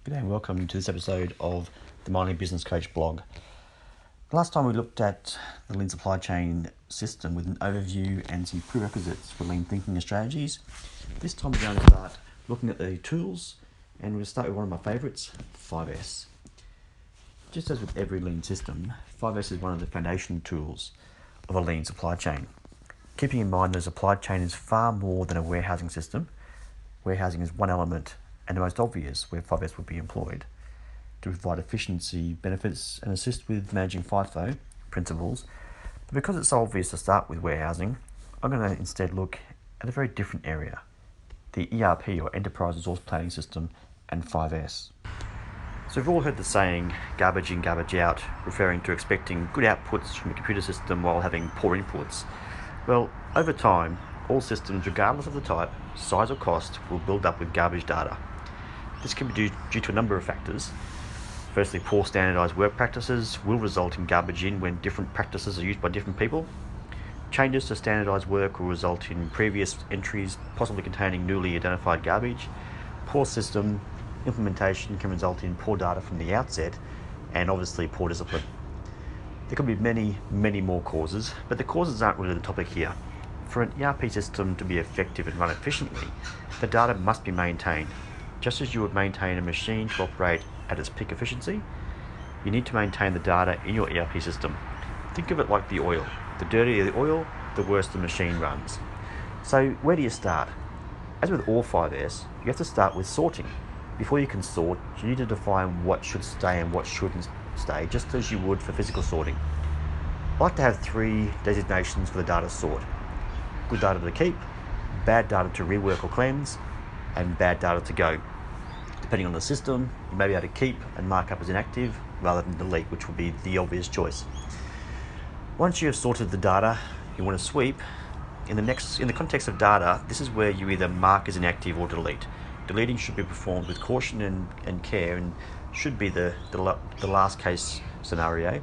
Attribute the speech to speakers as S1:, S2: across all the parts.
S1: Good day and welcome to this episode of the Mining Business Coach blog. Last time we looked at the lean supply chain system with an overview and some prerequisites for lean thinking and strategies. This time we're going to start looking at the tools, and we'll start with one of my favourites, 5S. Just as with every lean system, 5S is one of the foundation tools of a lean supply chain. Keeping in mind that a supply chain is far more than a warehousing system. Warehousing is one element and the most obvious where 5S would be employed to provide efficiency benefits and assist with managing FIFO principles. But because it's so obvious to start with warehousing, I'm going to instead look at a very different area, the ERP or Enterprise Resource Planning System and 5S. So we've all heard the saying, garbage in, garbage out, referring to expecting good outputs from a computer system while having poor inputs. Well, over time, all systems, regardless of the type, size or cost, will build up with garbage data. This can be due to a number of factors. Firstly, poor standardised work practices will result in garbage in when different practices are used by different people. Changes to standardised work will result in previous entries possibly containing newly identified garbage. Poor system implementation can result in poor data from the outset and obviously poor discipline. There could be many more causes, but the causes aren't really the topic here. For an ERP system to be effective and run efficiently, the data must be maintained. Just as you would maintain a machine to operate at its peak efficiency, you need to maintain the data in your ERP system. Think of it like the oil. The dirtier the oil, the worse the machine runs. So where do you start? As with all 5S, you have to start with sorting. Before you can sort, you need to define what should stay and what shouldn't stay, just as you would for physical sorting. I like to have 3 designations for the data sort. Good data to keep, bad data to rework or cleanse, and bad data to go. Depending on the system, you may be able to keep and mark up as inactive rather than delete, which would be the obvious choice. Once you have sorted the data you want to sweep, in the context of data, this is where you either mark as inactive or delete. Deleting should be performed with caution and care, and should be the last case scenario,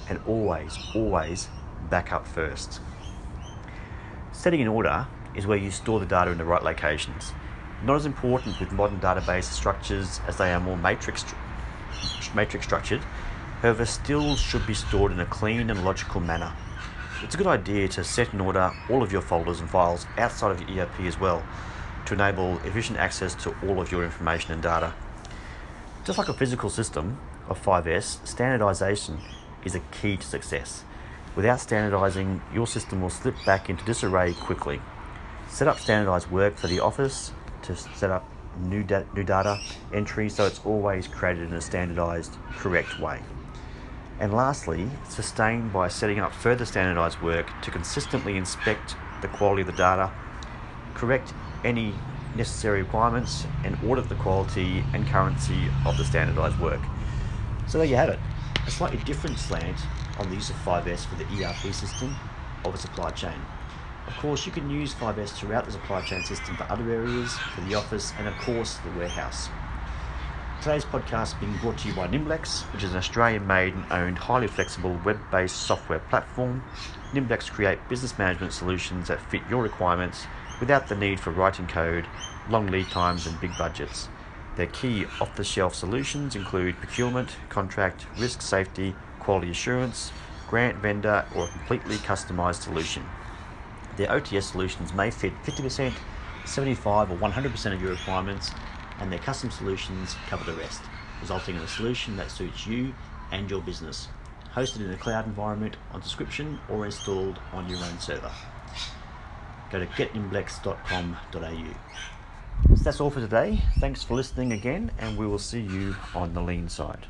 S1: and always back up first. Setting in order is where you store the data in the right locations. Not as important with modern database structures as they are more matrix structured, however still should be stored in a clean and logical manner. It's a good idea to set in order all of your folders and files outside of your ERP as well, to enable efficient access to all of your information and data. Just like a physical system of 5S, standardization is a key to success. Without standardizing, your system will slip back into disarray quickly. Set up standardized work for the office to set up new data entry so it's always created in a standardized, correct way. And lastly, sustain by setting up further standardized work to consistently inspect the quality of the data, correct any necessary requirements, and audit the quality and currency of the standardized work. So there you have it, a slightly different slant on the use of 5S for the ERP system of a supply chain. Of course, you can use 5S throughout the supply chain system for other areas, for the office, and of course the warehouse. Today's podcast is being brought to you by Nimblex, which is an Australian-made and owned, highly flexible, web-based software platform. Nimblex create business management solutions that fit your requirements without the need for writing code, long lead times, and big budgets. Their key off-the-shelf solutions include procurement, contract, risk safety, quality assurance, grant vendor, or a completely customized solution. Their OTS solutions may fit 50%, 75% or 100% of your requirements, and their custom solutions cover the rest, resulting in a solution that suits you and your business. Hosted in a cloud environment, on subscription, or installed on your own server. Go to getnimblex.com.au. So that's all for today. Thanks for listening again, and we will see you on the lean side.